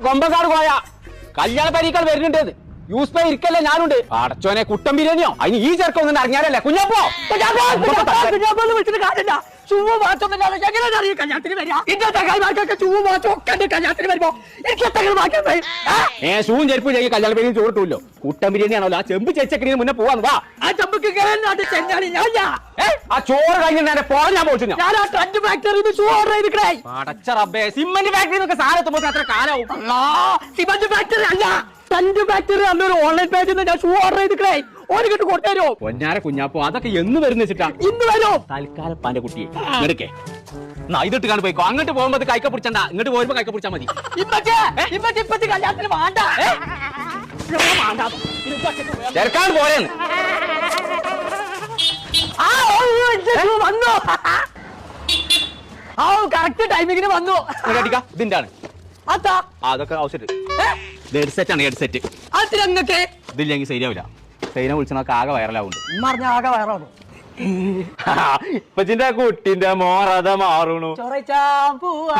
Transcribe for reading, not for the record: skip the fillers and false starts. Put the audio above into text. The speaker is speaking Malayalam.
കൊമ്പക്കാട് പോയ കല്യാണ പരീക്കൾ വരുന്നുണ്ട്. യൂസ് പേ ഇരിക്കല്ലേ ഞാനുണ്ട്. അടച്ചോനെ കുട്ടൻ ബിരിയാണിയോ അതിന് ഈ ചെറുക്കൊന്നും അറിഞ്ഞാലല്ലേ കുഞ്ഞപ്പോ വിളിച്ചിട്ട് കാര്യമില്ല. ചുവ മാറ്റൊന്നുമില്ലാതെ എങ്ങനെ അറിയും കല്യാണത്തിന് വരിക? ഇന്നത്തെ കൈമാർക്കൊക്കെ ചുവ മാറ്റം ഒക്കെ കല്യാണത്തിന് വരുമ്പോ എനിക്ക് ഷൂവും ചെരുപ്പ് ചെയ്യും കല്യാണ ബിരിയാണി ചോറിട്ടില്ലോ. കുട്ടൻ ബിരിയാണി ആണല്ലോ. ആ ചെമ്പ് ചേച്ചക്കിന് മുന്നേ പോവാന്ന് വാ. ആ ചമ്പക്ക് ചെങ്ങാടി ആ ചോറ് കഴിഞ്ഞ പോകാൻ ഞാൻ പോയിട്ടു. ഞാൻ ആ ട്രണ്ട് ഫാക്ടറിയിൽ ഷൂ ഓർഡർ ചെയ്തിട്ടേ. അടച്ച റബ്ബേ, സിമന്റ് ഫാക്ടറി സാധനത്തുമ്പോ അത്ര കാലാവും. സിമന്റ് ഫാക്ടറി അല്ല, ട്രണ്ട് ഫാക്ടറി അന്നൊരു ഓൺലൈൻ പേജിൽ നിന്ന് ഞാൻ ഷൂ ഓർഡർ ചെയ്തിട്ടേ. ഒരു കിട്ട് കൊടുത്തരോ പൊന്നാര കുഞ്ഞാപ്പോ അതൊക്കെ എന്ന് വരുന്ന വെച്ചിട്ടാ. ഇന്ന് വരോ തൽക്കാലം പാന്റെ കുട്ടിയെ എടുക്കേ ഇതിട്ട് കാണു പോയിക്കോ. അങ്ങോട്ട് പോകുമ്പോ കൈക്ക പിടിച്ചണ്ട, ഇങ്ങോട്ട് പോകുമ്പോ കൈക്ക പിടിച്ചാ മതി. ഇപ്പത്തി കല്യാണത്തിന് വേണ്ട ചെറുക്കാൻ പോരെന്ന് വന്നു. കറക്റ്റ് ടൈമിങ്ങിന് വന്നു. ഇതിന്റെ ആണ് അതാ അതൊക്കെ ആവശ്യം. ഹെഡ്സെറ്റ് ആണ് ഹെഡ്സെറ്റ്. അതിലങ്ങക്ക് ഇതില്ലെങ്കിൽ ശരിയാവില്ല. സൈന വിളിച്ച നമുക്ക് ആകെ വൈറലാവുണ്ട്. പറഞ്ഞ ആകെ വയറാണ്. ഇപ്പച്ചിന്റെ കുട്ടിന്റെ മോറത മാറണു. ചൊറച്ചാൻ പോവാ.